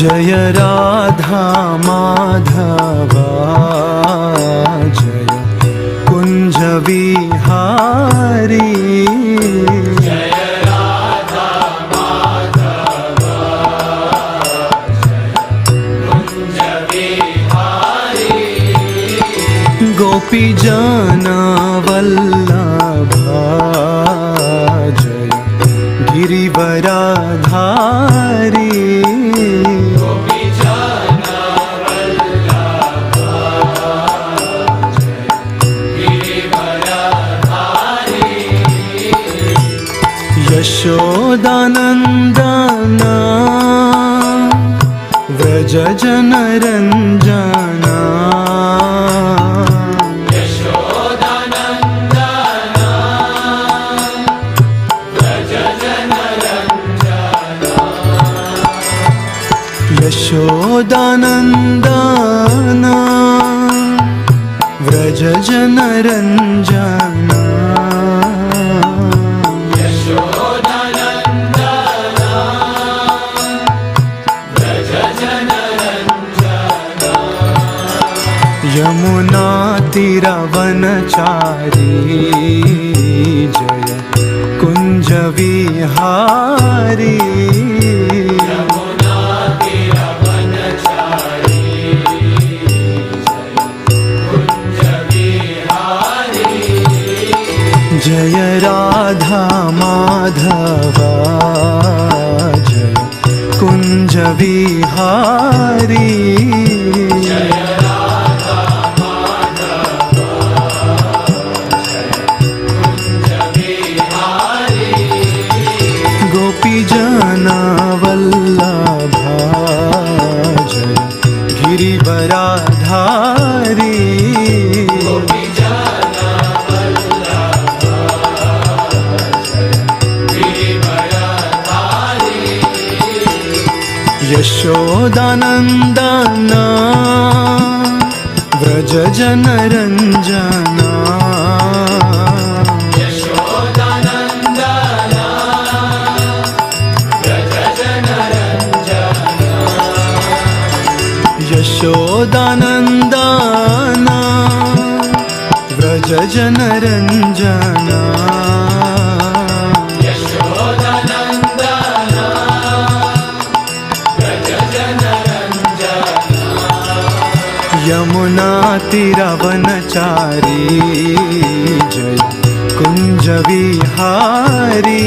जय राधा माधवा जय कुंज विहारी। जय राधा माधवा जय कुंज विहारी। गोपी जन वल्लभा जय गिरिवराधारी। यशोदानन्दना व्रज जनरञ्जना। यशोदानन्दना व्रज जनरञ्जना। यशोदानन्दना व्रज जनरञ्जना। यमुना तीरवनचारी जय कुंज विहारी। यमुना तीरवनचारी जय कुंज विहारी। जय राधा माधवा जय कुंज विहारी। वल्लभा जय गिरिवराधारी। यशोदानन्दना व्रज जनरञ्जना। यशोदानन्दना व्रज जनरञ्जना। यशोदानन्दना व्रज जनरञ्जना। यमुना तीरवनचारी जय कुंज विहारी।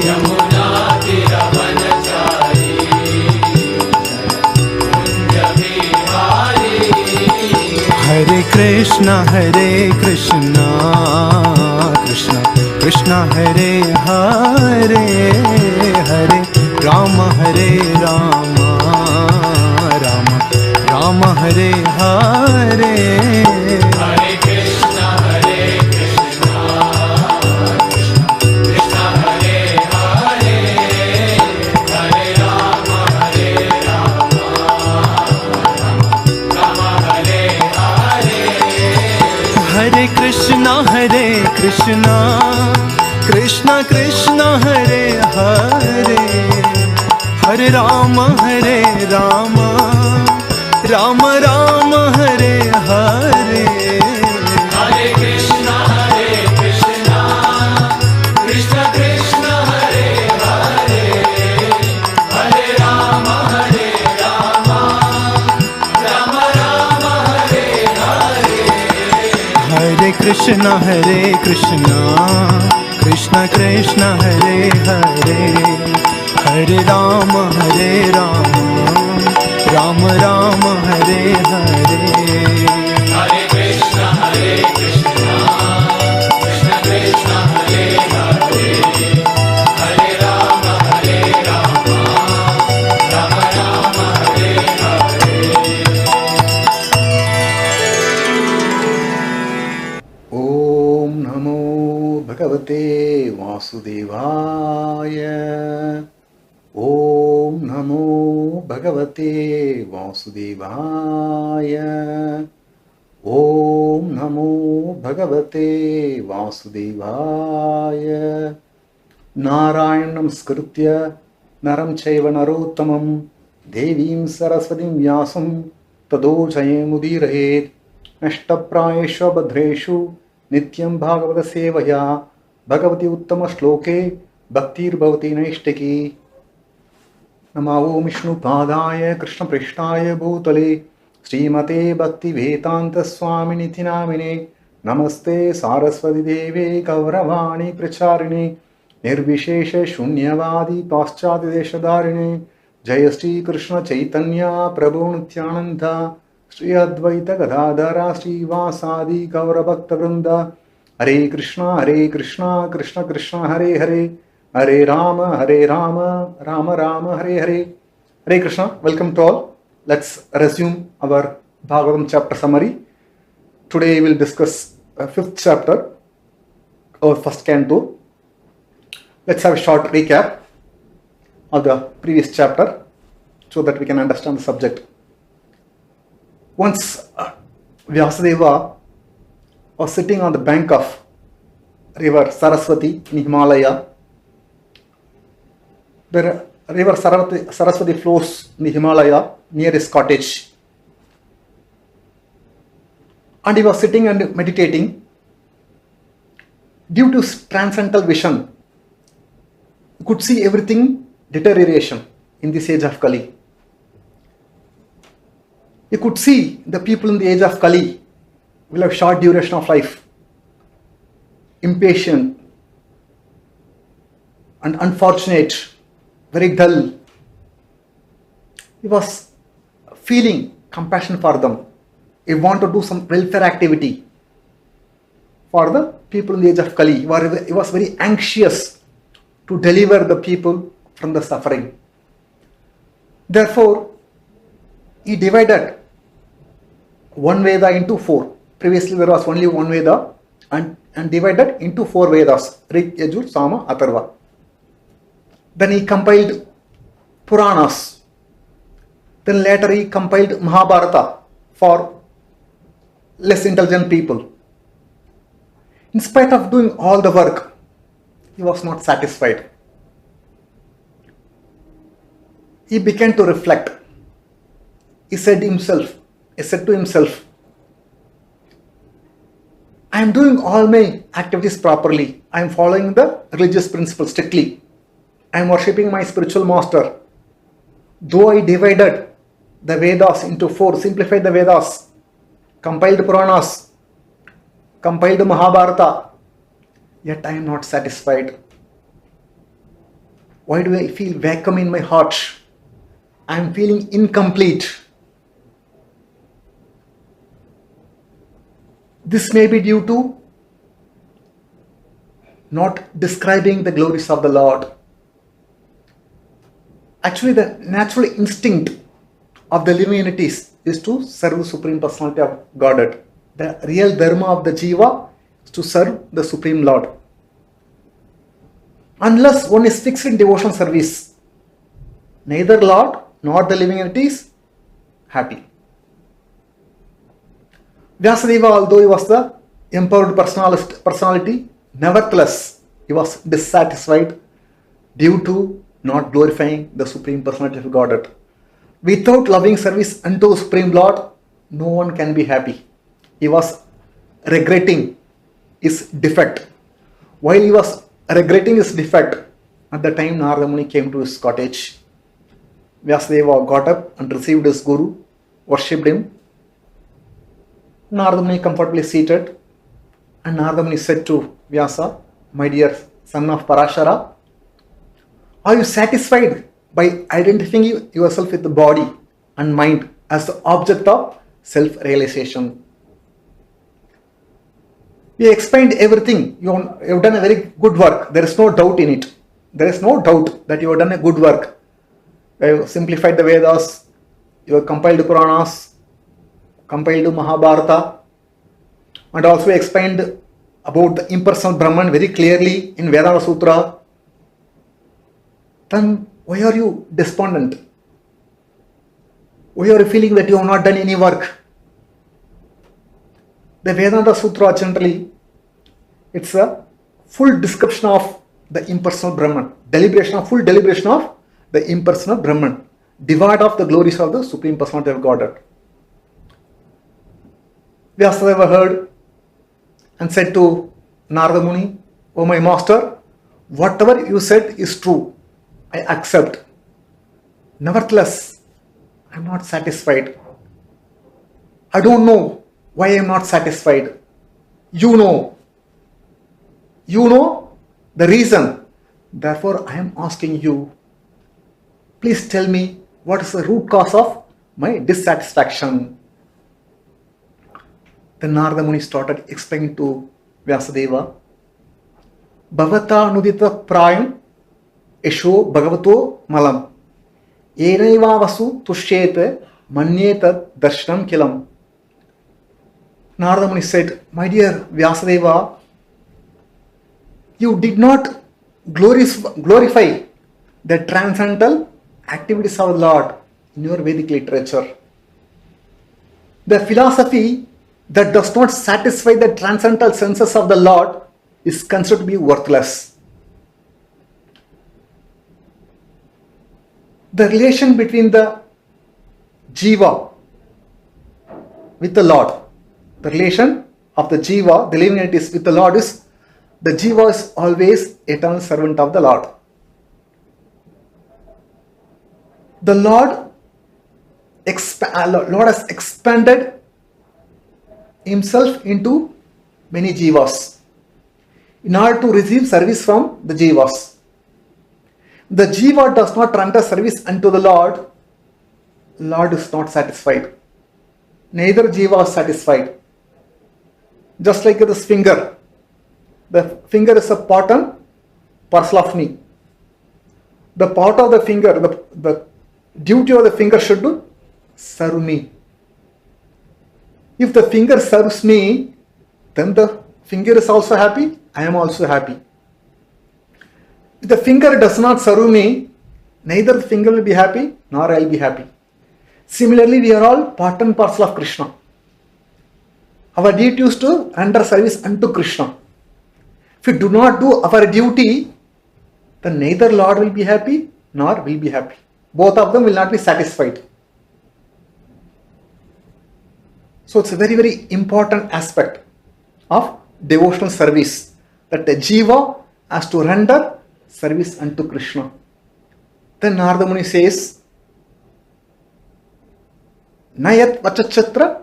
यमुना तीरवनचारी हरे कृष्णा कृष्णा कृष्णा हरे हरे हरे राम राम राम राम हरे हरे। हरे कृष्णा कृष्णा कृष्णा हरे हरे हरे राम राम हरे हरे। हरे कृष्णा कृष्णा कृष्णा हरे हरे हरे राम राम राम राम हरे हरे। हरे कृष्णा कृष्णा कृष्णा हरे हरे हरे राम राम राम हरे हरे। हरे कृष्णा कृष्णा कृष्णा हरे हरे हरे राम राम राम हरे हरे। हरे कृष्णा कृष्णा कृष्णा हरे हरे हरे राम राम राम हरे हरे। ओम नमो भगवते वासुदेवाय। ओम नमो भगवते वासुदेवाय। ओम नमो भगवते वासुदेवाय। नारायणं नमस्कृत्य नरं चैव नरोत्तमं Devim Saraswatim Vyasam Tado Jayamudirayet Nashtaprayeshu Badreshu Nityam Bhagavata Sevaya Bhagavati Uttama Shloke Bhaktir Bhavati Naishtaki Namo Vishnu Padaya Krishna Prishtaya Bhutale Srimate Bhakti Vedanta Swamini Namine Namaste Saraswati Deve Gauravani Pracharine Nirvishesha Shunyavadi Paschati Deshadarine Jaya Shri Krishna Chaitanya Prabhu Nityananda Shri Advaita Gadadhara Shri Vasadi Gaurabhakta Vrinda Hare Krishna Krishna Krishna Hare Hare Hare Rama Rama Rama Hare Hare. Hare Krishna, welcome to all. Let's resume our Bhagavatam chapter summary. Today we will discuss fifth chapter or first canto. Let's have a short recap of the previous chapter so that we can understand the subject. Once Vyasadeva was sitting on the bank of river Saraswati in Himalaya. The river Saraswati flows in the Himalaya near his cottage. And he was sitting and meditating. Due to his transcendental vision, he could see everything deterioration in this age of Kali. He could see the people in the age of Kali will have short duration of life, impatient and unfortunate, very dull. He was feeling compassion for them. He wanted to do some welfare activity for the people in the age of Kali. He was very anxious to deliver the people from the suffering. Therefore, he divided one Veda into four. Previously there was only one Veda and divided into four Vedas, Rig, Yajur, Sama, Atharva. Then he compiled Puranas. Then later he compiled Mahabharata for less intelligent people. In spite of doing all the work, he was not satisfied. He began to reflect. He said to himself, I am doing all my activities properly. I am following the religious principles strictly. I am worshipping my spiritual master. Though I divided the Vedas into four, simplified the Vedas, compiled Puranas, compiled Mahabharata, yet I am not satisfied. Why do I feel vacuum in my heart? I am feeling incomplete. This may be due to not describing the glories of the Lord. Actually, the natural instinct of the living entities is to serve the Supreme Personality of Godhead. The real dharma of the Jiva is to serve the Supreme Lord. Unless one is fixed in devotion service, neither Lord nor the living entities happy. Vyasadeva, although he was the empowered personality, nevertheless he was dissatisfied due to not glorifying the Supreme Personality of Godhead. Without loving service unto the Supreme Lord, no one can be happy. He was regretting his defect. While he was regretting his defect, at the time Narada Muni came to his cottage, Vyasadeva got up and received his guru, worshipped him. Narada Muni comfortably seated, and Narada Muni said to Vyasa, my dear son of Parashara, are you satisfied by identifying yourself with the body and mind as the object of self-realization? We explained everything. You have done a very good work. There is no doubt in it. There is no doubt that you have done a good work. You have simplified the Vedas, you have compiled Puranas, compiled Mahabharata, and also explained about the impersonal Brahman very clearly in Vedanta Sutra. Then why are you despondent? Why are you feeling that you have not done any work? The Vedanta Sutra generally, it's a full description of the impersonal Brahman, full deliberation of the impersonal Brahman. devoid of the glories of the Supreme Personality of Godhead. Vyasadeva heard and said to Narada Muni, "O my master, whatever you said is true. I accept. Nevertheless, I am not satisfied. I don't know why I am not satisfied. You know. You know the reason. Therefore, I am asking you, please tell me what is the root cause of my dissatisfaction." Then Narada Muni started explaining to Vyasadeva, "Bhavata nudita prayam esho bhagavato malam enaiva vasu tushyete manyeta darshanam kilam." Narada Muni said, "My dear Vyasadeva, you did not glorify the transcendental activities of the Lord in your Vedic literature. The philosophy that does not satisfy the transcendental senses of the Lord is considered to be worthless. The relation between the Jiva with the Lord, the relation of the Jiva, the living entities with the Lord is, the Jiva is always eternal servant of the Lord. The Lord has expanded himself into many Jivas in order to receive service from the Jivas. The Jiva does not render service unto the Lord. Lord is not satisfied. Neither Jiva is satisfied. Just like this finger. The finger is a part and parcel of me. The part of the finger, the duty of the finger should serve me. If the finger serves me, then the finger is also happy, I am also happy. If the finger does not serve me, neither the finger will be happy, nor I will be happy. Similarly, we are all part and parcel of Krishna. Our duty is to render service unto Krishna. If we do not do our duty, then neither Lord will be happy, nor will be happy. Both of them will not be satisfied. So it's a very, very important aspect of devotional service, that the Jiva has to render service unto Krishna. Then Narada Muni says, Nayat vachaschatra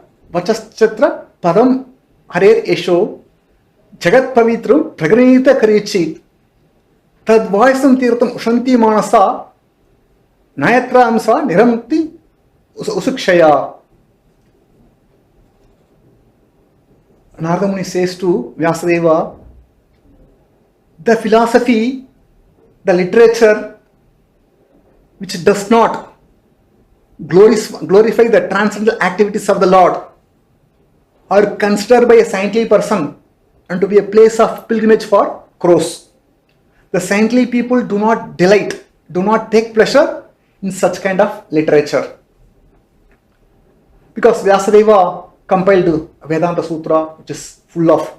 padam harer esho jagat pavitrum pragranita karichit tad vaisam tirtam ushanti manasa nayatra amsa niramukti usukshaya. Narada Muni says to Vyasadeva, the philosophy, the literature which does not glorify the transcendental activities of the Lord are considered by a saintly person and to be a place of pilgrimage for crows. The saintly people do not delight, do not take pleasure in such kind of literature. Because Vyasadeva compiled Vedanta Sutra, which is full of,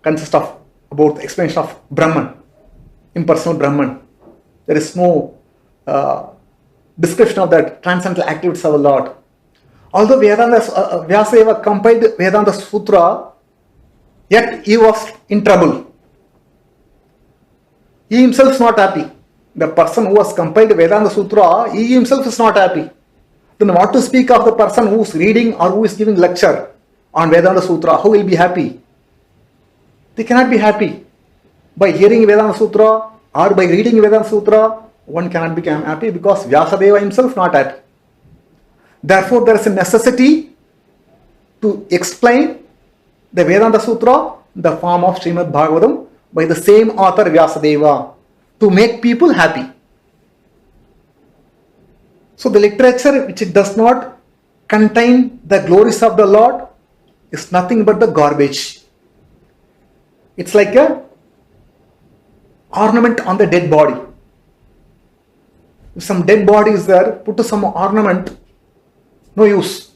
consists of about the explanation of Brahman, impersonal Brahman. There is no description of that transcendental activities of the Lord. Although Vyasadeva compiled Vedanta Sutra, yet he was in trouble. He himself is not happy. The person who has compiled Vedanta Sutra, he himself is not happy. Then what to speak of the person who is reading or who is giving lecture on Vedanta Sutra? Who will be happy? They cannot be happy. By hearing Vedanta Sutra or by reading Vedanta Sutra, one cannot become happy because Vyasadeva himself is not happy. Therefore, there is a necessity to explain the Vedanta Sutra in the form of Srimad Bhagavatam by the same author Vyasadeva to make people happy. So the literature which it does not contain the glories of the Lord is nothing but the garbage. It's like a ornament on the dead body. If some dead body is there, put to some ornament, no use.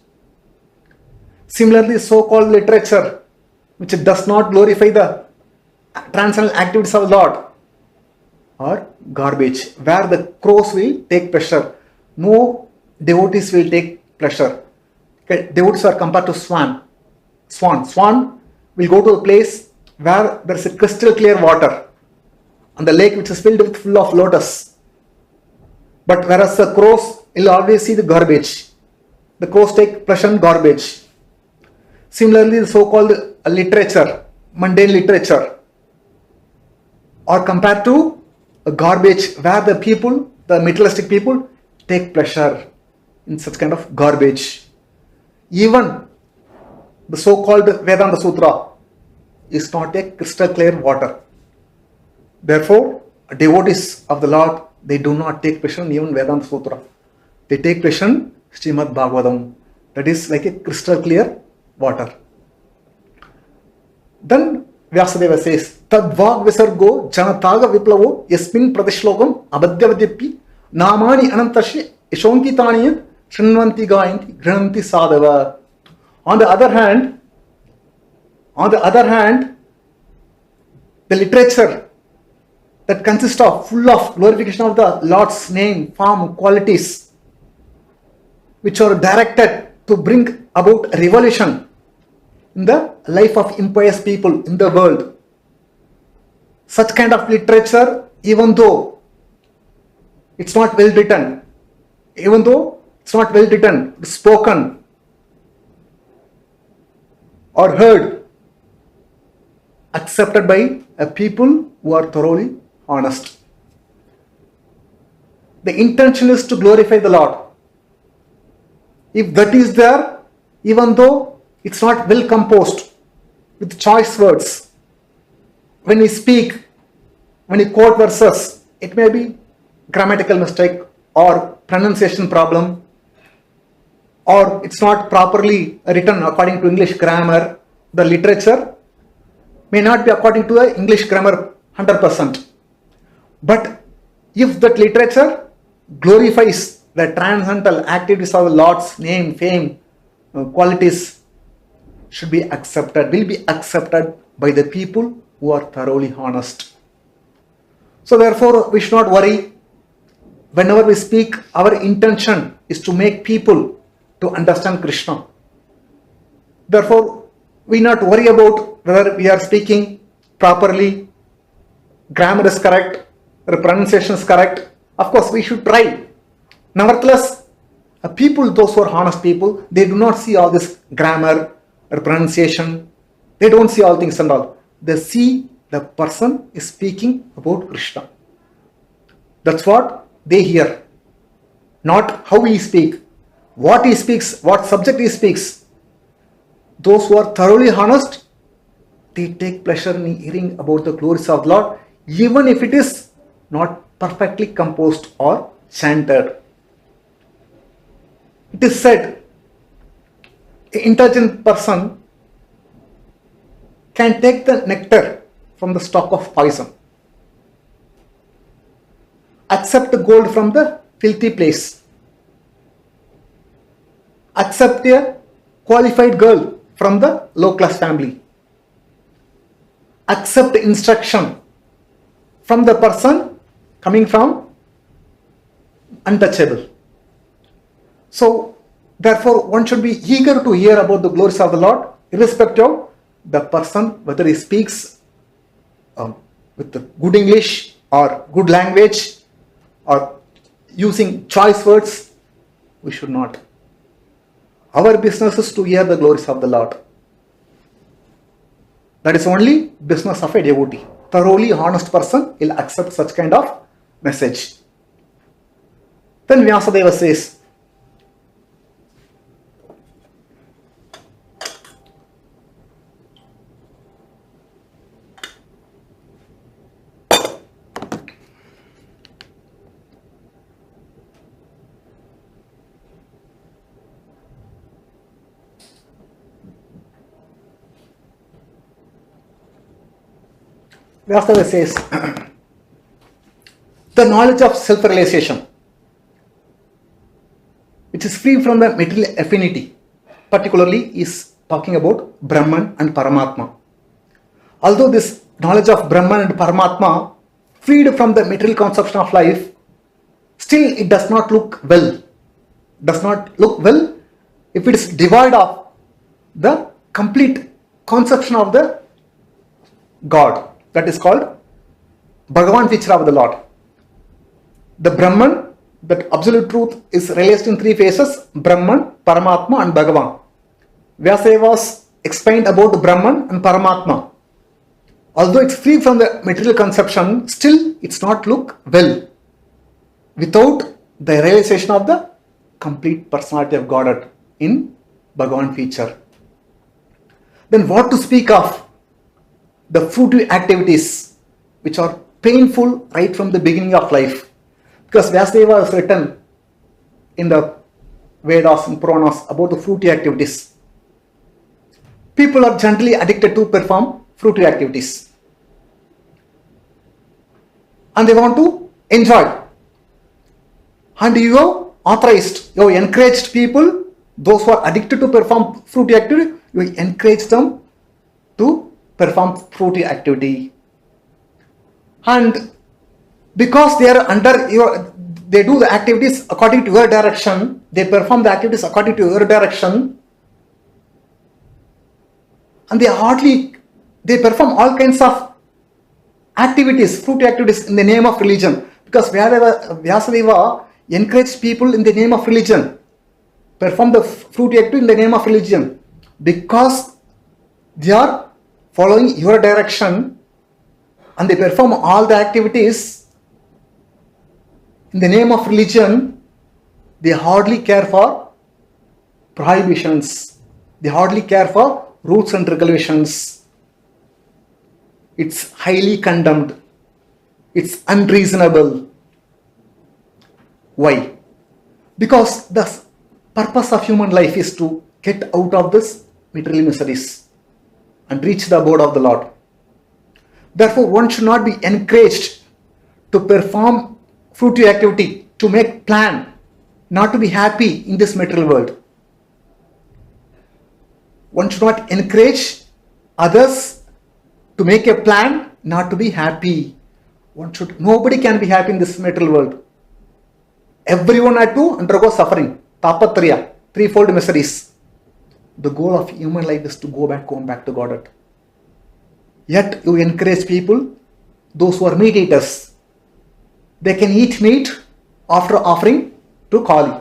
Similarly, so-called literature which it does not glorify the transcendental activities of the Lord are garbage, where the crows will take pleasure. No devotees will take pleasure. Okay, devotees are compared to swan. Swan will go to a place where there is a crystal clear water on the lake which is filled with full of lotus. But whereas the crows will always see the garbage. The crows take pleasure in garbage. Similarly, the so-called literature, mundane literature, are compared to a garbage where the people, the materialistic people, take pleasure in such kind of garbage. Even the so-called Vedanta Sutra is not a crystal clear water. Therefore, devotees of the Lord, they do not take pleasure in even Vedanta Sutra. They take pleasure in Srimad Bhagavatam. That is like a crystal clear water. Then Vyasadeva says, Tadvag Visargo Janataga Viplavo Yasmin Pradeshlokam Abhadyavadyapi Namani Anantashi Ishonkitani Shrinvanti Gayanti Grananti Sadhava. On the other hand, the literature that consists of full of glorification of the Lord's name, form, qualities, which are directed to bring about revolution in the life of impious people in the world. Such kind of literature, even though it's not well written, spoken or heard, accepted by a people who are thoroughly honest. The intention is to glorify the Lord. If that is there, even though it's not well composed with choice words, when we speak, when we quote verses, it may be grammatical mistake or pronunciation problem, or it's not properly written according to English grammar. The literature may not be according to the English grammar 100%. But if that literature glorifies the transcendental activities of the Lord's name, fame, qualities, will be accepted by the people who are thoroughly honest. So therefore, we should not worry. Whenever we speak, our intention is to make people to understand Krishna. Therefore, we not worry about whether we are speaking properly, grammar is correct, the pronunciation is correct. Of course, we should try. Nevertheless, people, those who are honest people, they do not see all this grammar or pronunciation. They don't see all things and all. They see the person is speaking about Krishna. That's what they hear. Not how he speaks, what he speaks, what subject he speaks. Those who are thoroughly honest, they take pleasure in hearing about the glories of the Lord, even if it is not perfectly composed or chanted. It is said, an intelligent person can take the nectar from the stalk of poison, accept the gold from the filthy place, accept a qualified girl from the low class family, accept instruction from the person coming from untouchable. So therefore, one should be eager to hear about the glories of the Lord, irrespective of the person, whether he speaks with the good English or good language or using choice words. We should not. Our business is to hear the glories of the Lord. That is only business of a devotee. Thoroughly honest person will accept such kind of message. Then Vyasadeva says, Vyasadeva says, the knowledge of self-realization, which is free from the material affinity, particularly is talking about Brahman and Paramatma. Although this knowledge of Brahman and Paramatma, freed from the material conception of life, still it does not look well does not look well if it is devoid of the complete conception of the God. That is called Bhagavan feature of the Lord. The Brahman, that absolute truth, is realized in three phases: Brahman, Paramatma and Bhagavan. Vyasadeva was explained about Brahman and Paramatma. Although it's free from the material conception, still it's not look well without the realization of the complete personality of Godhead in Bhagavan feature. Then what to speak of the fruitive activities which are painful right from the beginning of life? Because Vyasadeva has written in the Vedas and Puranas about the fruitive activities. People are generally addicted to perform fruitive activities. And they want to enjoy. And you have authorized, you have encouraged people, those who are addicted to perform fruitive activity, you encourage them to perform fruitive activity. And because they are under your, they do the activities according to your direction, they perform the activities according to your direction, and they perform all kinds of activities, fruitive activities in the name of religion. Because Vyasadeva encouraged people in the name of religion, perform the fruitive activity in the name of religion, because they are following your direction and they perform all the activities in the name of religion. They hardly care for prohibitions, they hardly care for rules and regulations. It's highly condemned, it's unreasonable. Why? Because the purpose of human life is to get out of this material miseries and reach the abode of the Lord. Therefore, one should not be encouraged to perform fruitive activity, to make plan, not to be happy in this material world. One should not encourage others to make a plan, not to be happy. Nobody can be happy in this material world. Everyone had to undergo suffering, tapatraya, threefold miseries. The goal of human life is to go back to Godhead. Yet you encourage people, those who are meat eaters, they can eat meat after offering to Kali.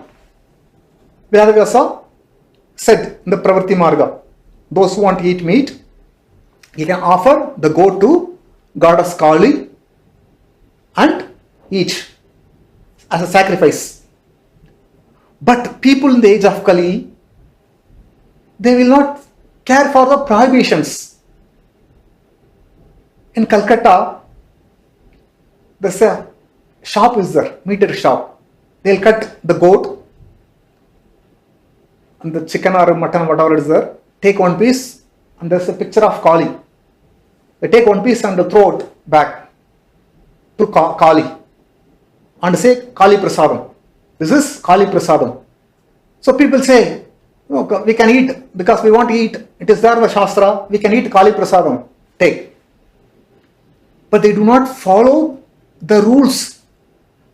Vyasadeva said in the Pravritti Marga, those who want to eat meat, you can offer the goat to goddess Kali and eat as a sacrifice. But people in the age of Kali, they will not care for the prohibitions. In Calcutta, there's a shop is there, meat shop. They'll cut the goat and the chicken or mutton, whatever is there, take one piece, and there's a picture of Kali. They take one piece and they throw it back to Kali and say Kali Prasadam. This is Kali Prasadam. So people say, oh, we can eat because we want to eat. It is there in the Shastra. We can eat Kali Prasadam. Take. But they do not follow the rules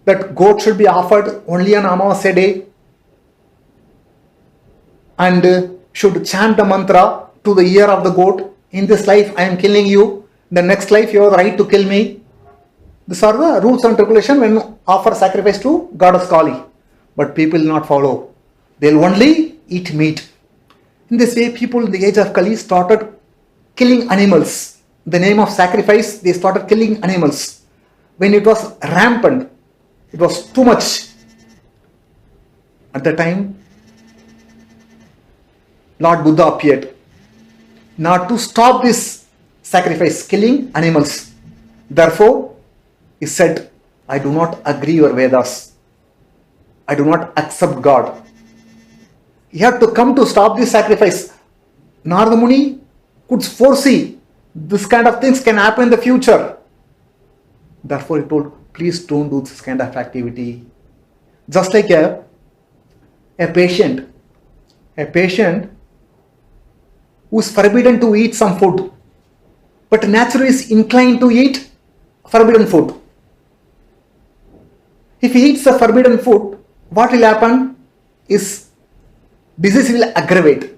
that goat should be offered only on Amavasya day and should chant the mantra to the ear of the goat. In this life I am killing you. The next life you have the right to kill me. These are the rules and regulations when you offer sacrifice to goddess Kali. But people will not follow. They will only eat meat. In this way, people in the age of Kali started killing animals. In the name of sacrifice, they started killing animals. When it was rampant, it was too much. At the time, Lord Buddha appeared. Not to stop this sacrifice, killing animals. Therefore, he said, I do not agree your Vedas. I do not accept God. He had to come to stop this sacrifice. Narada Muni could foresee this kind of things can happen in the future. Therefore, he told, please don't do this kind of activity. Just like a patient who is forbidden to eat some food, but naturally is inclined to eat forbidden food. If he eats the forbidden food, what will happen? his disease will aggravate.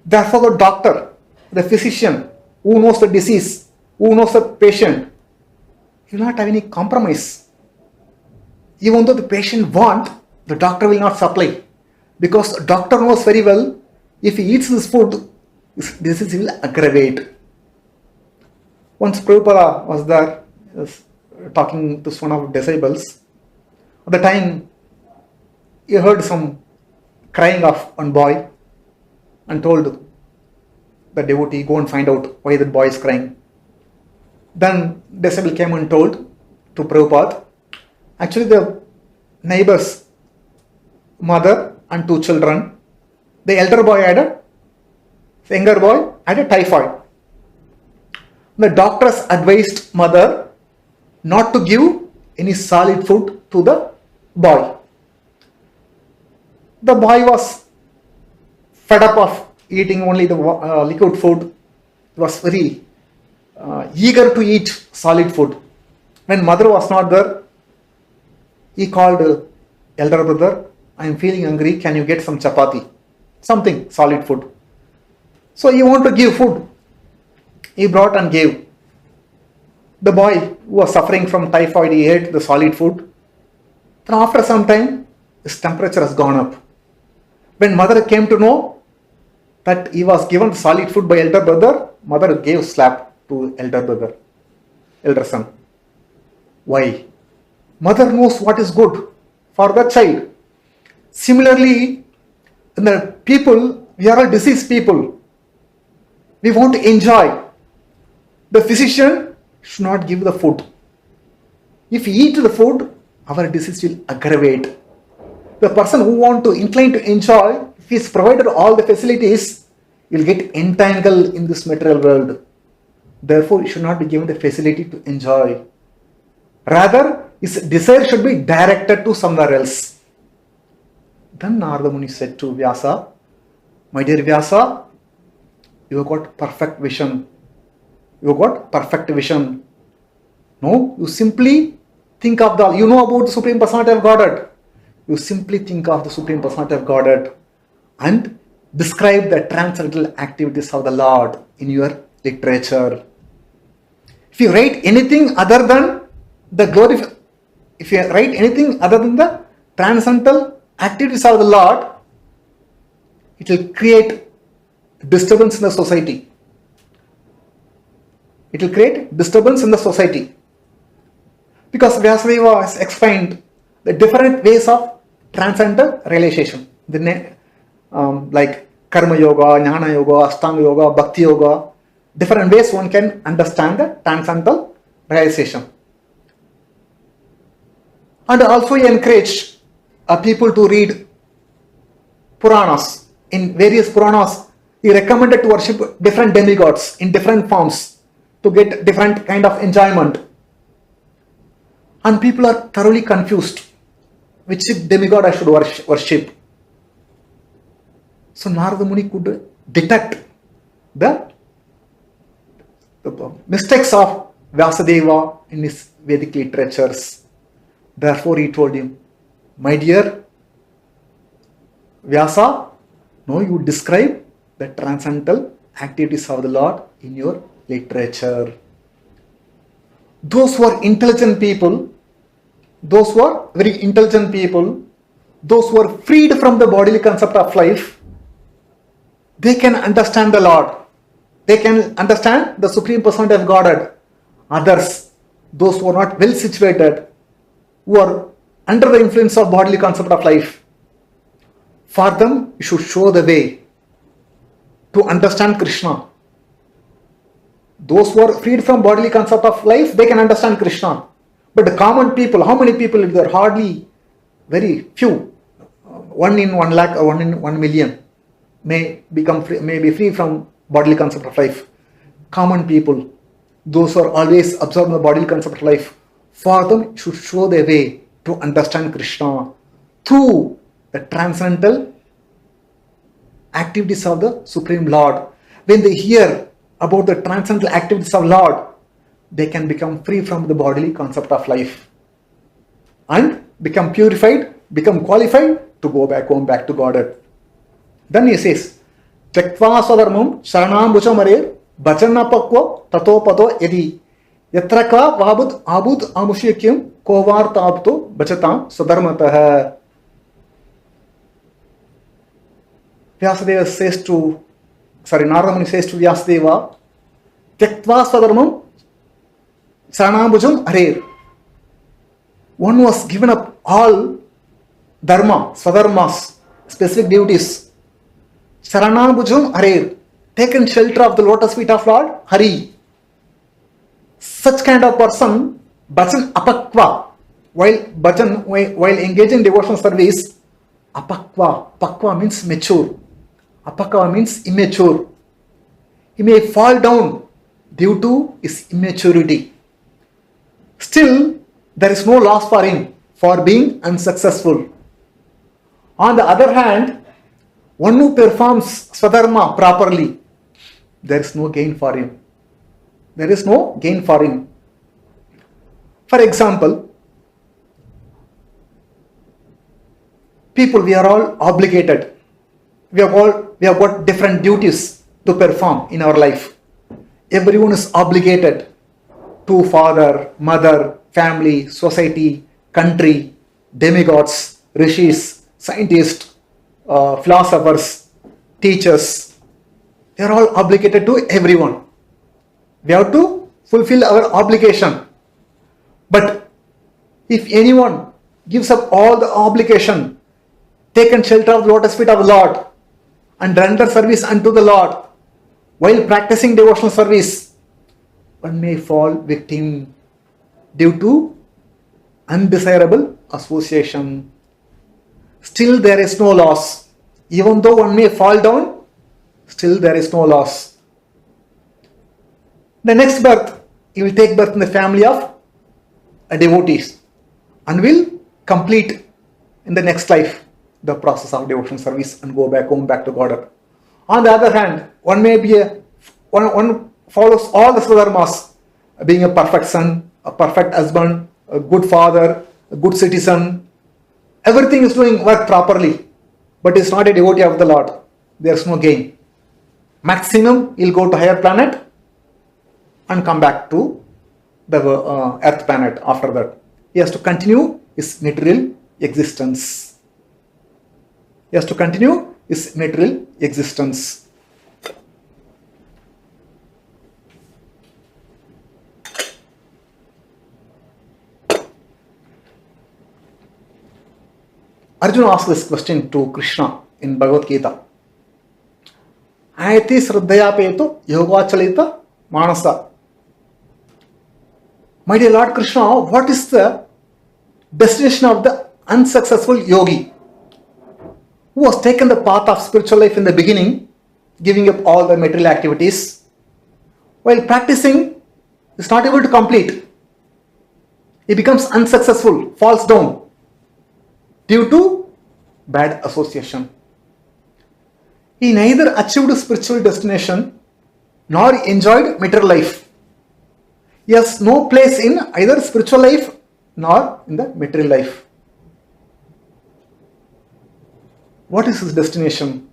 Therefore, the doctor, the physician who knows the disease, who knows the patient, he will not have any compromise. Even though the patient wants, the doctor will not supply. Because the doctor knows very well, if he eats this food, his disease will aggravate. Once Prabhupada was there, he was talking to one of his disciples. At the time, he heard some crying of one boy and told the devotee, go and find out why that boy is crying. Then disciple came and told to Prabhupada, actually the neighbor's mother and two children, the elder boy the younger boy had a typhoid. The doctors advised mother not to give any solid food to the boy. The boy was fed up of eating only the liquid food. He was very eager to eat solid food. When mother was not there, he called elder brother, I am feeling hungry, can you get some chapati? Something, solid food. So he wanted to give food. He brought and gave. The boy who was suffering from typhoid, he ate the solid food. Then after some time, his temperature has gone up. When mother came to know that he was given solid food by elder brother, mother gave slap to elder son. Why? Mother knows what is good for the child. Similarly, in the people, we are all diseased people. We want to enjoy. The physician should not give the food. If we eat the food, our disease will aggravate. The person who wants to incline to enjoy, if he is provided all the facilities, he will get entangled in this material world. Therefore, he should not be given the facility to enjoy. Rather, his desire should be directed to somewhere else. Then Narada Muni said to Vyasa, my dear Vyasa, you have got perfect vision. You have got perfect vision. No, you simply think of you know about the Supreme Personality of Godhead. You simply think of the Supreme Personality of Godhead and describe the transcendental activities of the Lord in your literature. If you write anything other than the if you write anything other than the transcendental activities of the Lord, it will create disturbance in the society. It will create disturbance in the society. Because Vyasadeva has explained the different ways of transcendental realization. Like Karma Yoga, Jnana Yoga, Ashtanga Yoga, Bhakti Yoga. Different ways one can understand the transcendental realization. And also he encouraged people to read Puranas. In various Puranas, he recommended to worship different demigods in different forms to get different kind of enjoyment. And people are thoroughly confused. Which demigod I should worship? So Narada Muni could detect the mistakes of Vyasadeva in his Vedic literatures. Therefore he told him, my dear Vyasa, now you describe the transcendental activities of the Lord in your literature. Those who are intelligent people, those who are very intelligent people, those who are freed from the bodily concept of life, they can understand the Lord. They can understand the Supreme Personality of Godhead. Others, those who are not well situated, who are under the influence of bodily concept of life, for them you should show the way to understand Krishna. Those who are freed from bodily concept of life, they can understand Krishna. But the common people, how many people? There are hardly very few. 1 in 1 lakh or 1 in 1 million may be free from bodily concept of life. Common people, those who are always absorbed in the bodily concept of life, for them should show the way to understand Krishna through the transcendental activities of the Supreme Lord. When they hear about the transcendental activities of Lord, they can become free from the bodily concept of life and become purified, become qualified to go back home, back to Godhead. Then he says, Tyaktva swadharmam sharanambucham arer bhajana pakva tato pato yadi yatraka vabud abud amushikyam kovar tapto bhajatam swadharmatah. Vyasadeva says to, Narada says to Vyasadeva, Tyaktva swadharmam sharanambujam arer. One was given up all dharma, swadharmas, specific duties. Sharanambujam arer, taken shelter of the lotus feet of Lord Hari. Such kind of person, bhajan apakva, while engaging in devotional service, pakva means mature, apakva means immature. He may fall down due to his immaturity. Still, there is no loss for him for being unsuccessful. On the other hand, one who performs swadharma properly, there is no gain for him. There is no gain for him. For example, people, we are all obligated. We have got different duties to perform in our life. Everyone is obligated to father, mother, family, society, country, demigods, rishis, scientists, philosophers, teachers. They are all obligated to everyone. We have to fulfill our obligation. But if anyone gives up all the obligation, taken shelter of the lotus feet of the Lord, and render service unto the Lord, while practicing devotional service, one may fall victim due to undesirable association. Still there is no loss. Even though one may fall down, still there is no loss. The next birth, he will take birth in the family of devotees and will complete in the next life the process of devotional service and go back home, back to God. On the other hand, one may be one follows all the swadharmas, being a perfect son, a perfect husband, a good father, a good citizen. Everything is doing work properly, but is not a devotee of the Lord. There is no gain. Maximum, he'll go to higher planet and come back to the earth planet after that. He has to continue his material existence. He has to continue his material existence. Arjuna asked this question to Krishna in Bhagavad Gita. Ayati Sraddhaya Peto Yogachalita Manasa. My dear Lord Krishna, what is the destination of the unsuccessful yogi who has taken the path of spiritual life in the beginning, giving up all the material activities, while practicing is not able to complete? He becomes unsuccessful, falls down due to bad association. He neither achieved spiritual destination nor enjoyed material life. He has no place in either spiritual life nor in the material life. What is his destination?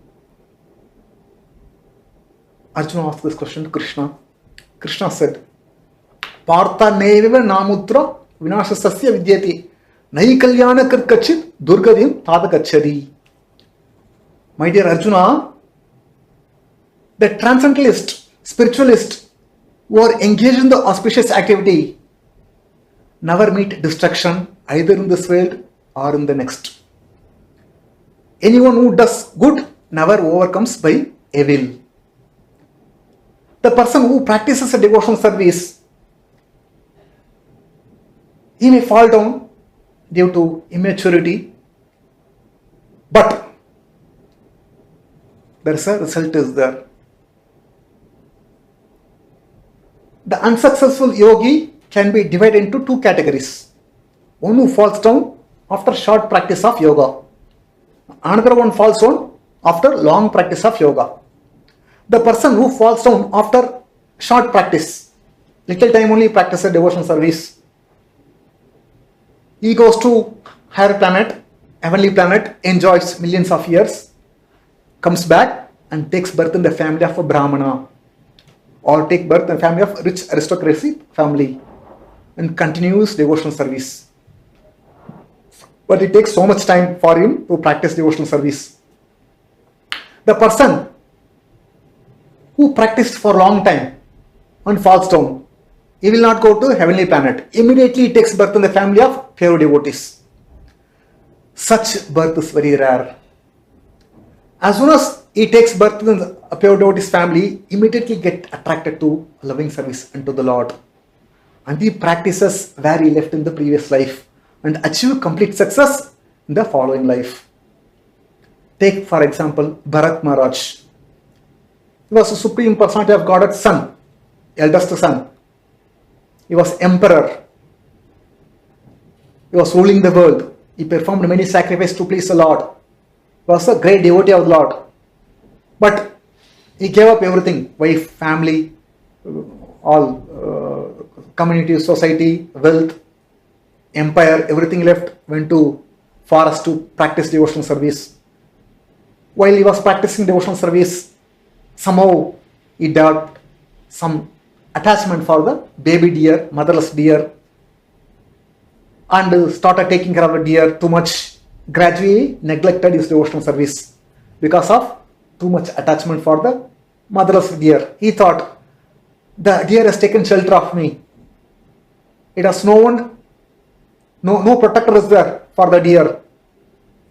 Arjuna asked this question to Krishna. Krishna said, Partha neva namutra vinashasasya vidyati naikalyana kirkachit durgadim tadakachari. My dear Arjuna, the transcendentalist, spiritualist who are engaged in the auspicious activity never meet destruction either in this world or in the next. Anyone who does good never overcomes by evil. The person who practices a devotional service, he may fall down due to immaturity, but there is a result is there. The unsuccessful yogi can be divided into two categories. One who falls down after short practice of yoga. Another one falls down after long practice of yoga. The person who falls down after short practice, little time only practice a devotional service, he goes to higher planet heavenly planet, enjoys millions of years, comes back and takes birth in the family of a Brahmana, or take birth in the family of rich aristocracy family, and continues devotional service. But it takes so much time for him to practice devotional service. The person who practiced for a long time and falls down, he will not go to heavenly planet. Immediately he takes birth in the family of pure devotees. Such birth is very rare. As soon as he takes birth in a pure devotee's family, immediately get attracted to loving service unto the Lord. And he practices where he left in the previous life and achieve complete success in the following life. Take for example Bharat Maharaj. He was a supreme personality of God's son, eldest son. He was emperor. He was ruling the world. He performed many sacrifices to please the Lord. He was a great devotee of the Lord. But he gave up everything, wife, family, all community, society, wealth, empire, everything left, went to forest to practice devotional service. While he was practicing devotional service, somehow he developed some attachment for the baby deer, motherless deer, and started taking care of the deer too much. Gradually neglected his devotional service because of too much attachment for the motherless deer. He thought, the deer has taken shelter of me. It has no one, no protector is there for the deer.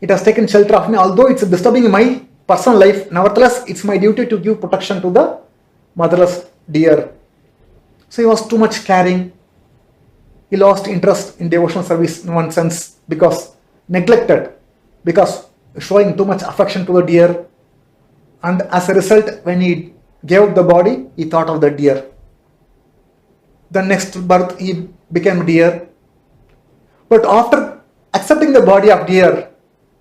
It has taken shelter of me. Although it's disturbing my personal life, nevertheless it's my duty to give protection to the motherless deer. So he was too much caring. He lost interest in devotional service in one sense because neglected, because showing too much affection to the deer. And as a result, when he gave up the body, he thought of the deer. The next birth he became deer. But after accepting the body of deer,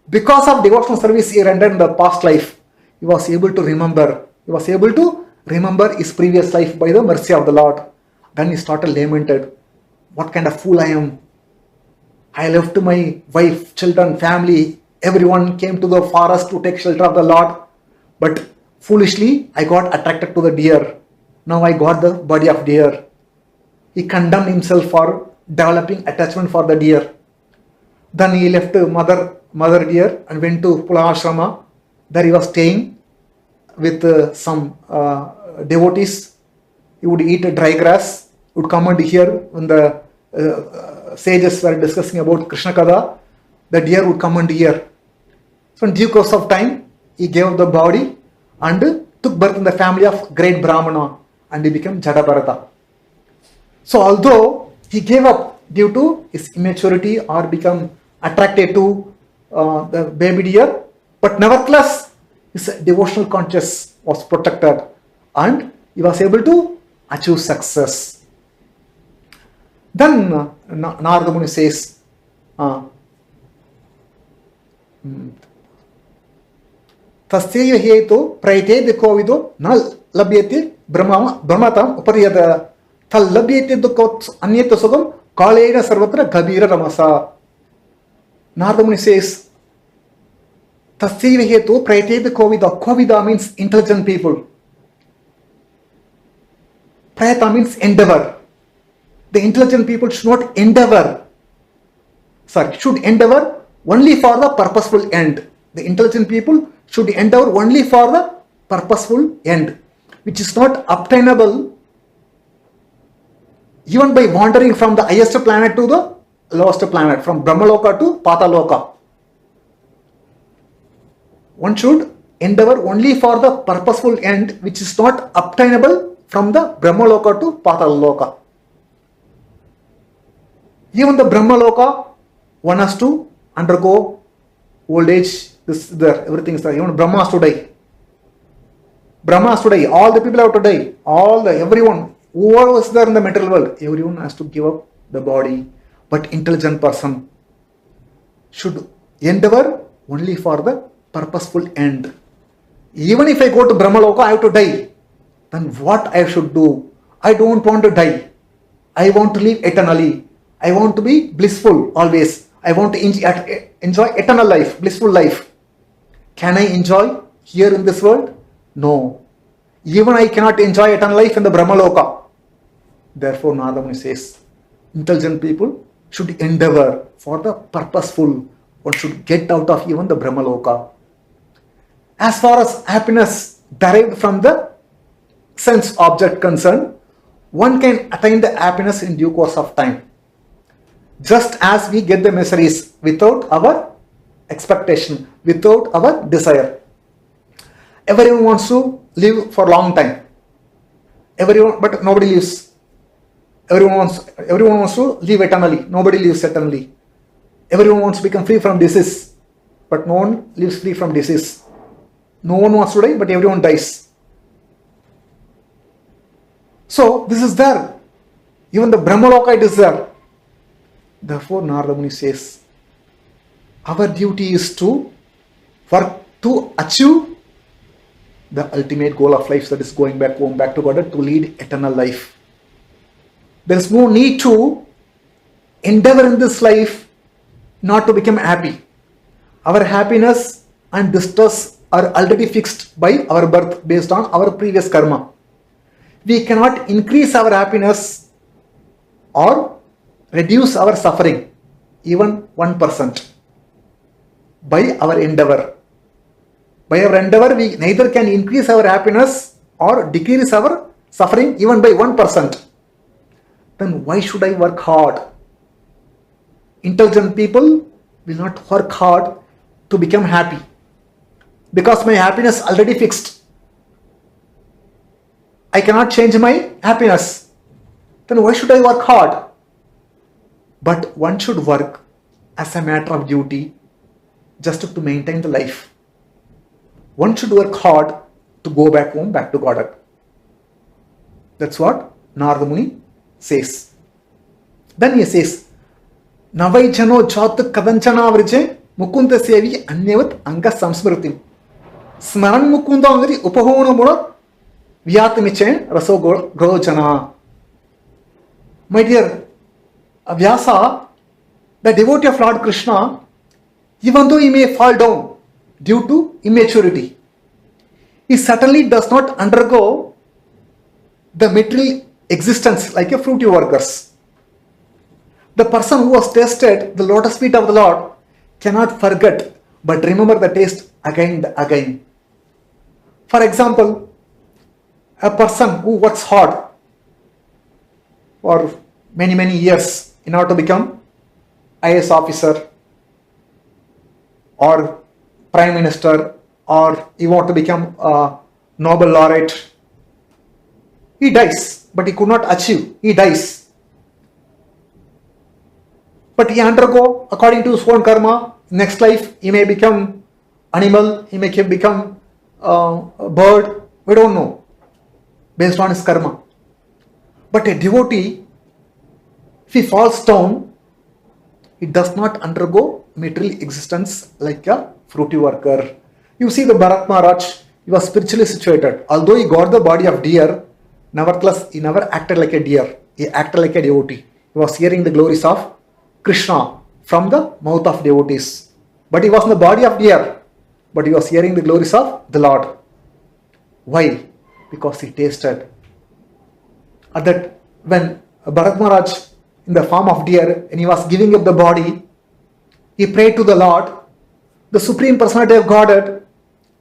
because of devotional service he rendered in the past life, he was able to remember. He was able to remember his previous life by the mercy of the Lord. Then he started lamented. What kind of fool I am. I left my wife, children, family. Everyone came to the forest to take shelter of the Lord. But foolishly, I got attracted to the deer. Now I got the body of deer. He condemned himself for developing attachment for the deer. Then he left mother deer and went to Pulanashrama. There he was staying with some devotees. He would eat dry grass. He would come and hear when the sages were discussing about Krishna Kada. The deer would come and hear. So in due course of time, he gave up the body and took birth in the family of great Brahmana, and he became Jada Bharata. So although he gave up due to his immaturity or become attracted to the baby deer, but nevertheless his devotional conscience was protected and he was able to achieve success. Then Narada Muni says, Tasya hetu praite kovido na labyate brahmatam upariyada tal labyate dukot anyeta sugam kalena sarvatra gabira ramasa. Narada Muni says, Tasya hetu praite kovida. Kovida means intelligent people. Prayata means endeavor. The intelligent people should not endeavor. Should endeavor only for the purposeful end. The intelligent people should endeavor only for the purposeful end, which is not obtainable even by wandering from the highest planet to the lowest planet, from Brahmaloka to Pataloka. One should endeavor only for the purposeful end, which is not obtainable from the Brahmaloka to Pataloka. Even the Brahmaloka, one has to undergo old age, this, there, everything is there. Even Brahma has to die. Brahma has to die. All the people have to die. Everyone, whoever is there in the material world, everyone has to give up the body. But intelligent person should endeavor only for the purposeful end. Even if I go to Brahmaloka, I have to die. Then what I should do? I don't want to die. I want to live eternally. I want to be blissful always. I want to enjoy eternal life, blissful life. Can I enjoy here in this world? No. Even I cannot enjoy eternal life in the Brahmaloka. Therefore, Narada Muni says, intelligent people should endeavor for the purposeful. One should get out of even the Brahmaloka. As far as happiness derived from the sense object concerned, one can attain the happiness in due course of time. Just as we get the miseries without our expectation, without our desire. Everyone wants to live for a long time. But nobody lives. Everyone wants to live eternally. Nobody lives eternally. Everyone wants to become free from disease, but no one lives free from disease. No one wants to die, but everyone dies. So this is there. Even the Brahmaloka, it is there. Therefore, Narada Muni says, our duty is to work to achieve the ultimate goal of life, that is going back home, back to God, to lead eternal life. There is no need to endeavor in this life not to become happy. Our happiness and distress are already fixed by our birth based on our previous karma. We cannot increase our happiness or reduce our suffering even 1% by our endeavor. By our endeavor, we neither can increase our happiness or decrease our suffering even by 1%. Then why should I work hard? Intelligent people will not work hard to become happy because my happiness already fixed. I cannot change my happiness. Then why should I work hard? But one should work as a matter of duty just to maintain the life. One should work hard to go back home, back to Godhead. That's what Narada Muni says. Then he says, Navai Jano Jat Kadanchana Vrije Mukunda Sevi Anyavat Anga Samsmritim. Smaran Mukunda Angari Upahona Mura Vyatamichen Raso Grojana. My dear Vyasa, the devotee of Lord Krishna, even though he may fall down due to immaturity, he certainly does not undergo the material existence like a fruity workers. The person who has tasted the lotus feet of the Lord cannot forget but remember the taste again and again. For example, a person who works hard for many years in order to become IAS officer or Prime Minister, or he want to become a Nobel laureate, he dies, but he could not achieve. He dies. But he undergo, according to his own karma, next life he may become animal, he may become a bird, we don't know, based on his karma. But a devotee, if he falls down, he does not undergo material existence like a fruity worker. You see the Bharat Maharaj, he was spiritually situated. Although he got the body of deer, nevertheless he never acted like a deer. He acted like a devotee. He was hearing the glories of Krishna from the mouth of devotees. But he was in the body of deer, but he was hearing the glories of the Lord. Why? Because he tasted. At that, when Bharat Maharaj in the form of deer, and he was giving up the body, he prayed to the Lord. The Supreme Personality of Godhead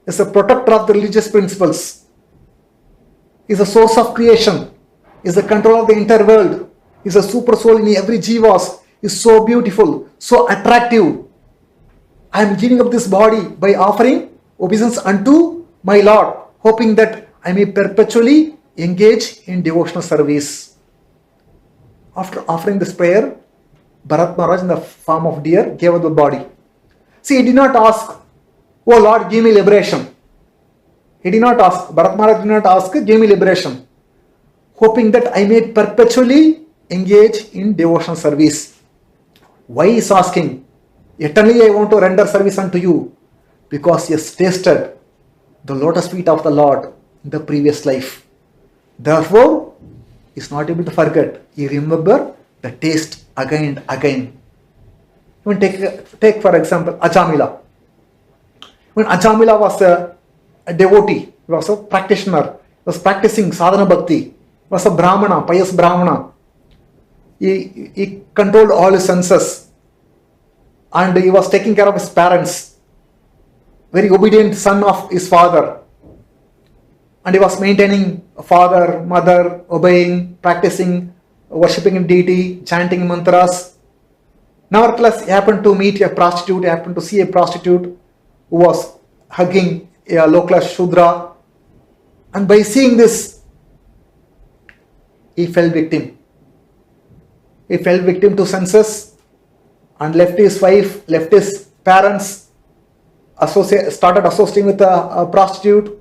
is a protector of the religious principles, is a source of creation, is the control of the entire world, is a super soul in every jivas, is so beautiful, so attractive. I am giving up this body by offering obeisance unto my Lord, hoping that I may perpetually engage in devotional service. After offering this prayer, Bharat Maharaj in the form of deer gave up the body. See, he did not ask, oh Lord, give me liberation. He did not ask, Bharat Maharaj did not ask, give me liberation. Hoping that I may perpetually engage in devotional service. Why he is asking? Eternally I want to render service unto you. Because he has tasted the lotus feet of the Lord in the previous life. Therefore, he is not able to forget. He remember the taste again and again. When take for example Ajamila. When Ajamila was a devotee, he was a practitioner, he was practicing sadhana bhakti, he was a brahmana, pious brahmana. He controlled all his senses and he was taking care of his parents, very obedient son of his father, and he was maintaining father, mother, obeying, practicing, worshipping deity, chanting mantras. Nevertheless, he happened to meet a prostitute, he happened to see a prostitute who was hugging a low-class Shudra, and by seeing this, he fell victim. He fell victim to senses and left his wife, left his parents, started associating with a prostitute,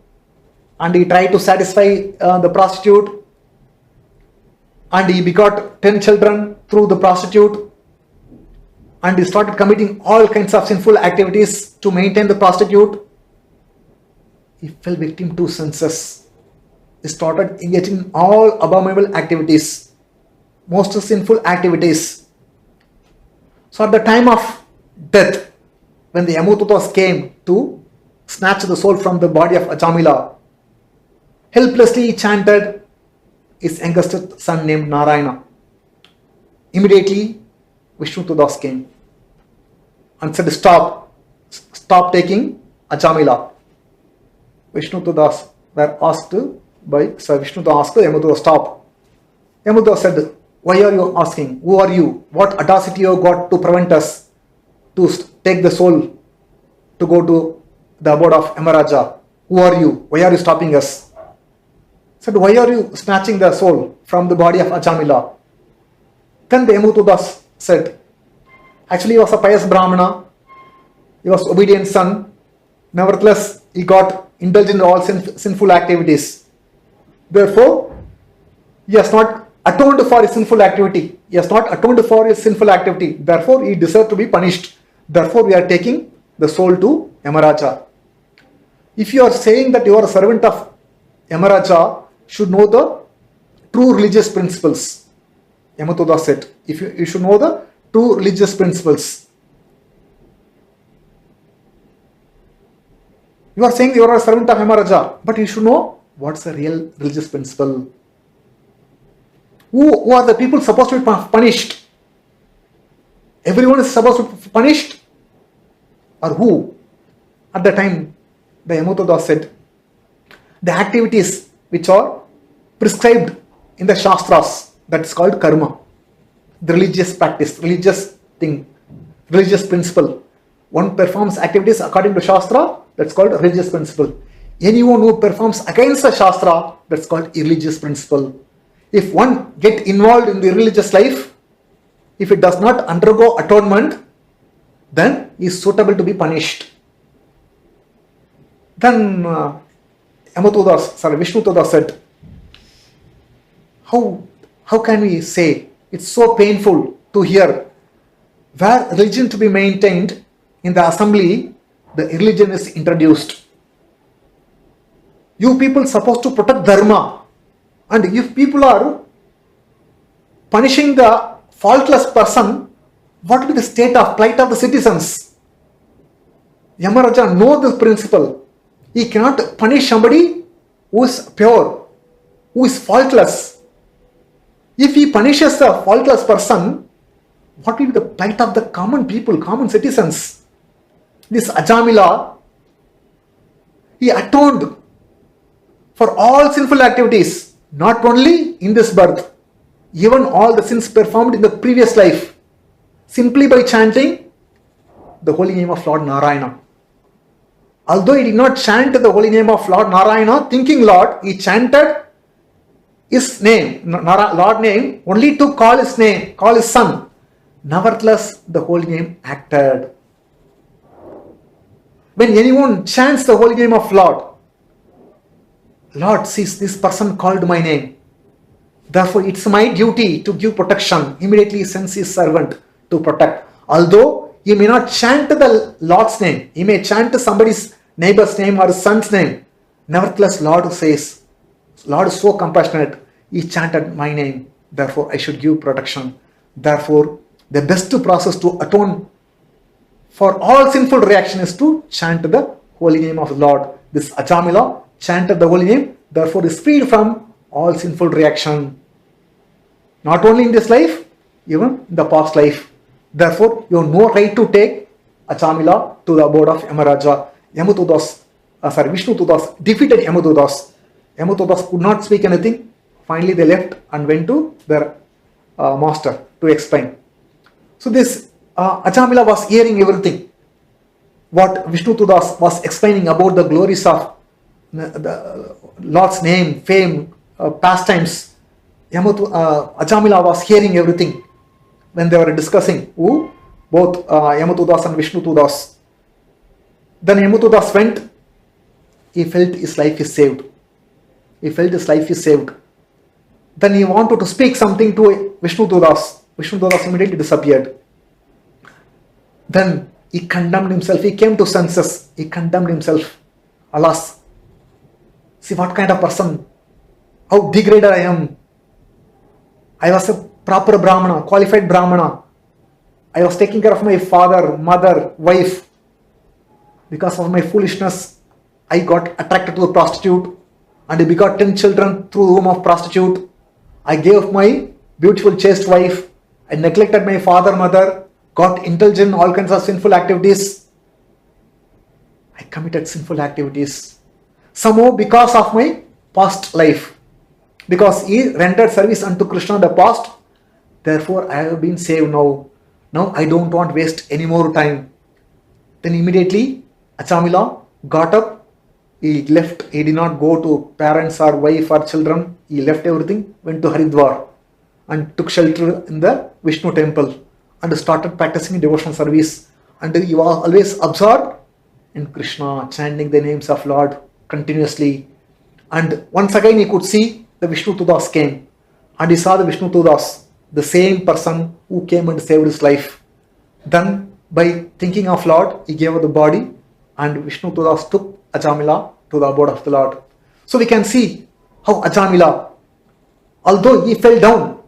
and he tried to satisfy the prostitute, and he begot 10 children through the prostitute, and he started committing all kinds of sinful activities to maintain the prostitute. He fell victim to senses. He started engaging in all abominable activities, most sinful activities. So at the time of death, when the Yamutatas came to snatch the soul from the body of Ajamila, helplessly he chanted his youngest son named Narayana. Immediately, Vishnutudas came and said, stop taking Ajamila. Vishnutudas were asked Vishnutudas asked Yamutatas, stop. Yamutatas said, why are you asking? Who are you? What audacity you got to prevent us to take the soul to go to the abode of Yamaraja? Who are you? Why are you stopping us? Said, why are you snatching the soul from the body of Ajamila? Then the Yamutadas said, actually he was a pious Brahmana, he was obedient son, nevertheless he got indulged in all sinful activities. Therefore, he has not atoned for his sinful activity. He has not atoned for his sinful activity. Therefore, he deserves to be punished. Therefore, we are taking the soul to Yamaraja. If you are saying that you are a servant of Yamaraja, should know the true religious principles. Yamatoda said, if you should know the true religious principles. You are saying you are a servant of Yamaraja, but you should know what's the real religious principle. Who are the people supposed to be punished? Everyone is supposed to be punished? Or who? At the time, the Yamatoda said, the activities which are prescribed in the Shastras, that's called karma. The religious practice, religious thing, religious principle. One performs activities according to Shastra, that's called religious principle. Anyone who performs against the Shastra, that's called irreligious principle. If one get involved in the religious life, if it does not undergo atonement, then he is suitable to be punished. Then Vishnutudas said, how can we say? It's so painful to hear. Where religion to be maintained, in the assembly, the religion is introduced. You people supposed to protect dharma. And if people are punishing the faultless person, what will be the plight of the citizens? Yamaraja knows this principle. He cannot punish somebody who is pure, who is faultless. If he punishes the faultless person, what will be the plight of the common people, common citizens? This Ajamila, he atoned for all sinful activities, not only in this birth, even all the sins performed in the previous life, simply by chanting the holy name of Lord Narayana. Although he did not chant the holy name of Lord Narayana, thinking Lord, he chanted his name, Lord name, only to call his name, call his son. Nevertheless, the holy name acted. When anyone chants the holy name of Lord sees this person called my name. Therefore, it's my duty to give protection. Immediately sends his servant to protect. Although he may not chant the Lord's name, he may chant somebody's neighbor's name or his son's name. Nevertheless, Lord says, Lord is so compassionate, he chanted my name. Therefore, I should give protection. Therefore, the best process to atone for all sinful reaction is to chant the holy name of the Lord. This Ajamila chanted the holy name, therefore is freed from all sinful reaction. Not only in this life, even in the past life. Therefore, you have no right to take Ajamila to the abode of Yamaraja. Vishnu defeated Yamadudas. Yamadudas could not speak anything. Finally, they left and went to their master to explain. So this Ajamila was hearing everything. What Vishnu Tudas was explaining about the glories of the Lord's name, fame, pastimes. Ajamila was hearing everything when they were discussing both Yamatudas and Vishnu Tudas. Then Yamatudas went, he felt his life is saved. He felt his life is saved. Then he wanted to speak something to Vishnu Tudas. Vishnu Tudas immediately disappeared. Then he condemned himself. He came to senses. He condemned himself. Alas, see what kind of person, how degraded I am. I was a proper Brahmana, qualified Brahmana. I was taking care of my father, mother, wife. Because of my foolishness, I got attracted to a prostitute and I begot 10 children through the womb of prostitute. I gave my beautiful chaste wife. I neglected my father, mother, got indulged in all kinds of sinful activities. I committed sinful activities. Somehow because of my past life. Because he rendered service unto Krishna in the past. Therefore, I have been saved now. Now I don't want to waste any more time. Then immediately, Ajamila got up. He left. He did not go to parents or wife or children. He left everything, went to Haridwar and took shelter in the Vishnu temple and started practicing devotional service. And he was always absorbed in Krishna, chanting the names of Lord continuously. And once again he could see the Vishnu Tudas came. And he saw the Vishnu Tudas, the same person who came and saved his life. Then by thinking of Lord, he gave up the body and Vishnu Tudas took Ajamila to the abode of the Lord. So we can see how Ajamila, although he fell down,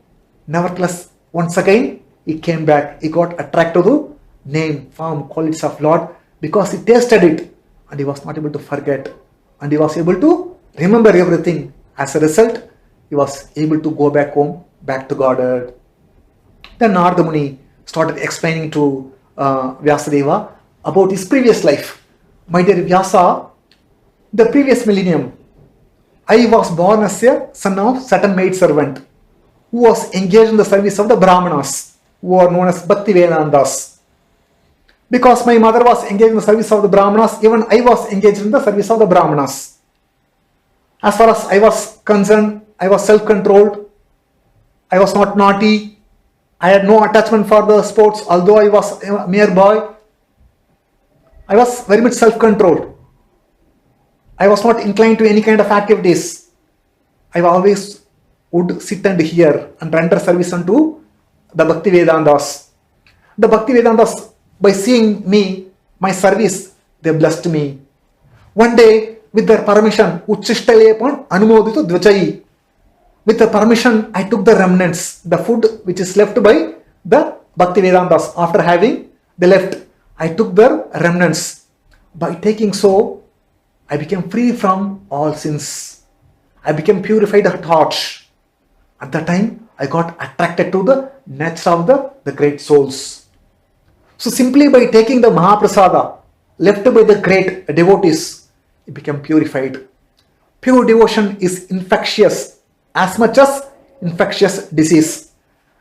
nevertheless once again he came back. He got attracted to name, form, qualities of Lord because he tasted it and he was not able to forget and he was able to remember everything. As a result, he was able to go back home, back to Godhead. Then Narada Muni started explaining to Vyasadeva about his previous life. My dear Vyasa, the previous millennium, I was born as a son of certain maid servant who was engaged in the service of the Brahmanas, who are known as Bhakti Vedantas. Because my mother was engaged in the service of the Brahmanas, even I was engaged in the service of the Brahmanas. As far as I was concerned, I was self-controlled. I was not naughty. I had no attachment for the sports, although I was a mere boy. I was very much self-controlled. I was not inclined to any kind of activities. I always would sit and hear and render service unto the Bhakti Vedantas. The Bhakti Vedantas, by seeing me, my service, they blessed me. One day, with their permission, Uchishtalepon Anumoditu Dvachai. With the permission, I took the remnants, the food which is left by the Bhakti Vedantas. After having, they left. I took their remnants. By taking so, I became free from all sins. I became purified at heart. At that time, I got attracted to the nature of the great souls. So simply by taking the Mahaprasada left by the great devotees, it became purified. Pure devotion is infectious as much as infectious disease.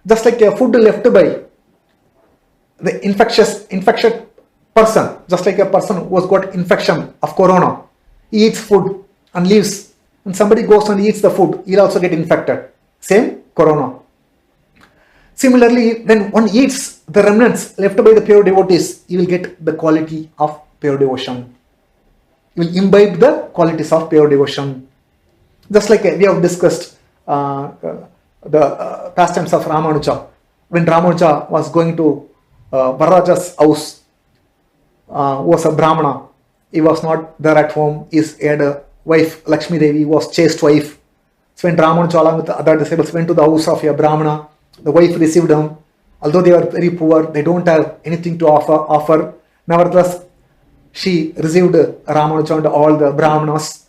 Just like a food left by the infectious person, just like a person who has got infection of corona, he eats food and leaves, and somebody goes and eats the food, he'll also get infected. Same corona. Similarly, when one eats the remnants left by the pure devotees, he will get the quality of pure devotion. He will imbibe the qualities of pure devotion. Just like we have discussed the pastimes of Ramanuja. When Ramanuja was going to Vararaja's house, who was a Brahmana, he was not there at home. He had a wife, Lakshmi Devi, was chaste wife. So when Ramanuja along with the other disciples went to the house of a Brahmana, the wife received him. Although they were very poor, they don't have anything to offer. Nevertheless, she received Ramanuja and all the Brahmanas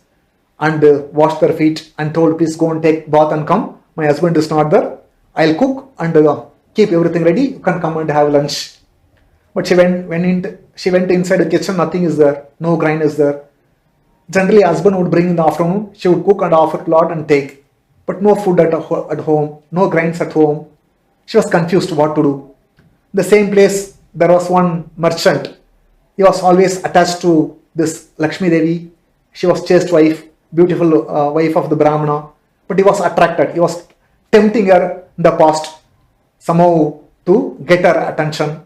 and washed their feet and told, please go and take bath and come. My husband is not there. I'll cook and keep everything ready. You can come and have lunch. But she went inside the kitchen, nothing is there. No grain is there. Generally, husband would bring in the afternoon. She would cook and offer to Lord and take. But no food at home, no grains at home. She was confused what to do. The same place, there was one merchant. He was always attached to this Lakshmi Devi. She was chaste wife, beautiful wife of the Brahmana. But he was attracted. He was tempting her in the past somehow to get her attention.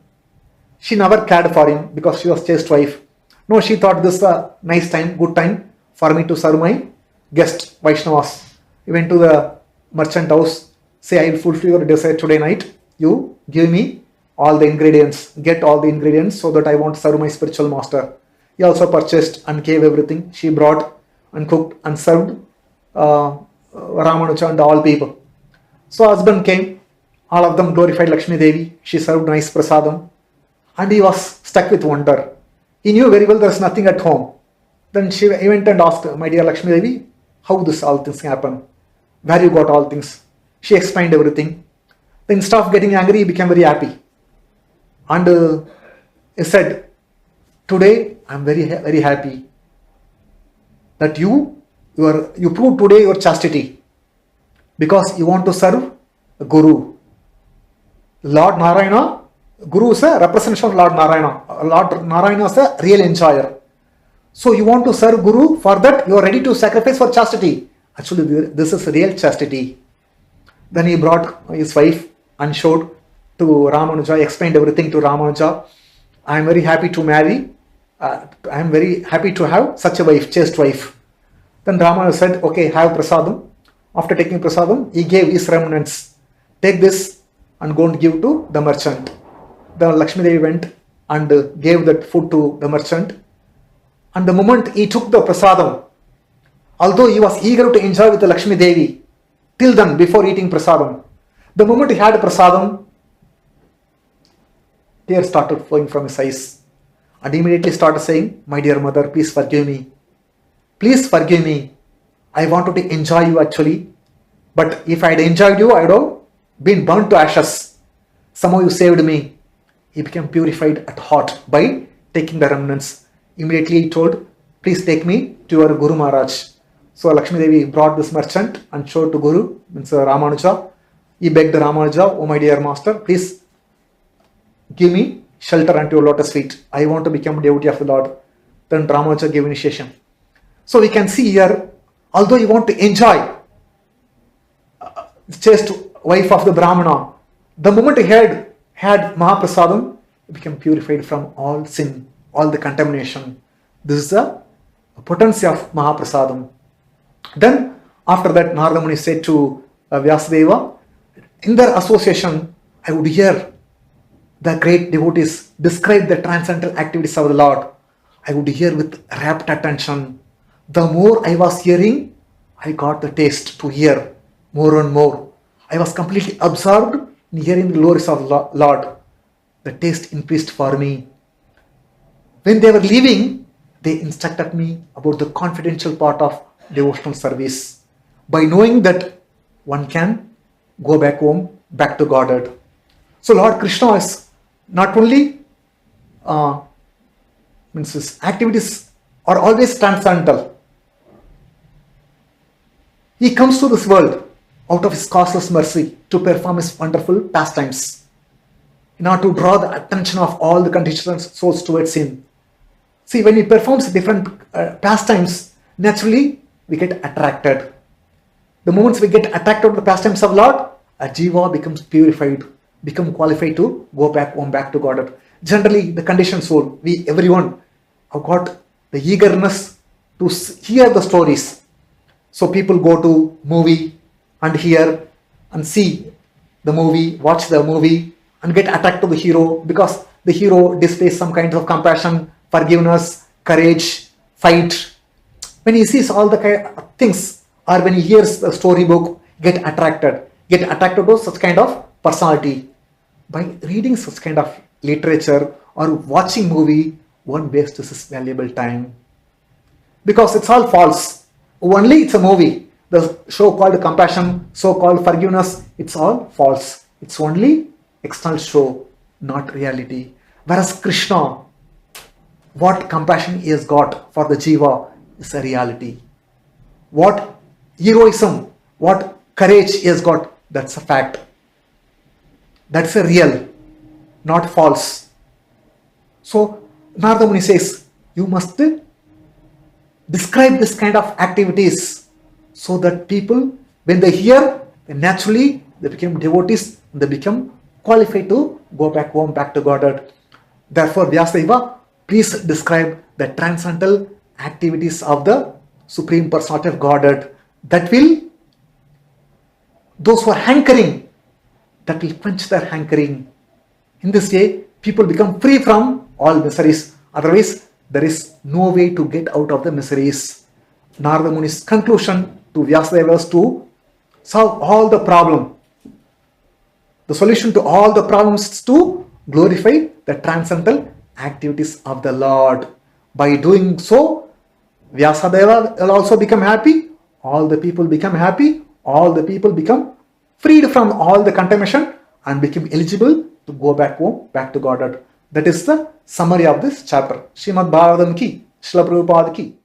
She never cared for him because she was chaste wife. No, she thought this is a nice time, good time for me to serve my guest Vaishnavas. He went to the merchant house, say, I will fulfill your desire today night. You give me all the ingredients, get all the ingredients so that I want to serve my spiritual master. He also purchased and gave everything. She brought and cooked and served Ramanuja and all people. So husband came, all of them glorified Lakshmi Devi. She served nice prasadam and he was stuck with wonder. He knew very well there is nothing at home. Then he went and asked, my dear Lakshmi Devi, how this all things happen? Where you got all things? She explained everything. Then instead of getting angry, he became very happy. And he said, today I am very, very happy that you proved today your chastity because you want to serve a Guru. Lord Narayana, Guru is a representation of Lord Narayana. Lord Narayana is a real enjoyer. So you want to serve Guru, for that you are ready to sacrifice for chastity. Actually, this is real chastity. Then he brought his wife and showed to Ramanuja, explained everything to Ramanuja. I am very happy to marry. I am very happy to have such a wife, chaste wife. Then Ramanuja said, okay, have prasadam. After taking prasadam, he gave his remnants. Take this and go and give to the merchant. Then Lakshmi Devi went and gave that food to the merchant. And the moment he took the prasadam, although he was eager to enjoy with the Lakshmi Devi, till then, before eating prasadam, the moment he had prasadam, tears started flowing from his eyes. And immediately started saying, my dear mother, please forgive me. Please forgive me. I wanted to enjoy you actually. But if I had enjoyed you, I would have been burnt to ashes. Somehow you saved me. He became purified at heart by taking the remnants. Immediately he told, please take me to your Guru Maharaj. So Lakshmi Devi brought this merchant and showed to Guru, means Ramanuja. He begged Ramanuja, oh my dear master, please give me shelter unto your lotus feet. I want to become devotee of the Lord. Then Ramanuja gave initiation. So we can see here, although you want to enjoy the chaste wife of the Brahmana, the moment he had Mahaprasadam, he became purified from all sin, all the contamination. This is the potency of Mahaprasadam. Then after that, Narada Muni said to Vyasadeva, in their association, I would hear the great devotees describe the transcendental activities of the Lord. I would hear with rapt attention. The more I was hearing, I got the taste to hear more and more. I was completely absorbed in hearing the glories of the Lord. The taste increased for me. When they were leaving, they instructed me about the confidential part of devotional service. By knowing that one can go back home, back to Godhead. So Lord Krishna is not only means his activities are always transcendental. He comes to this world out of his causeless mercy to perform his wonderful pastimes in order to draw the attention of all the constituent souls towards him. See, when he performs different pastimes, naturally we get attracted. The moments we get attracted to the pastimes of Lord, a jiva becomes purified, become qualified to go back home, back to Godhead. Generally, the conditioned soul, everyone have got the eagerness to hear the stories. So people go to movie and hear and see the movie, watch the movie and get attracted to the hero because the hero displays some kind of compassion, forgiveness, courage, fight. When he sees all the things or when he hears the storybook, get attracted to such kind of personality. By reading such kind of literature or watching movie one wastes his valuable time. Because it's all false. Only it's a movie. The show called compassion, so called forgiveness, it's all false. It's only external show, not reality. Whereas Krishna, what compassion he has got for the jiva is a reality. What heroism, what courage he has got, that's a fact. That's a real, not false. So Narada Muni says, you must describe this kind of activities so that people, when they hear, then naturally they become devotees, they become qualified to go back home, back to Godhead. Therefore, Vyasadeva, please describe the transcendental activities of the Supreme Personality of Godhead that will, those who are hankering, that will quench their hankering. In this way, people become free from all miseries. Otherwise, there is no way to get out of the miseries. Narada Muni's conclusion to Vyasadeva was to solve all the problem. The solution to all the problems is to glorify the transcendental activities of the Lord. By doing so, Vyasadeva will also become happy. All the people become happy. All the people become freed from all the contamination and become eligible to go back home, back to Godhead. That is the summary of this chapter. Srimad Bhagavatam ki, Srila Prabhupada ki.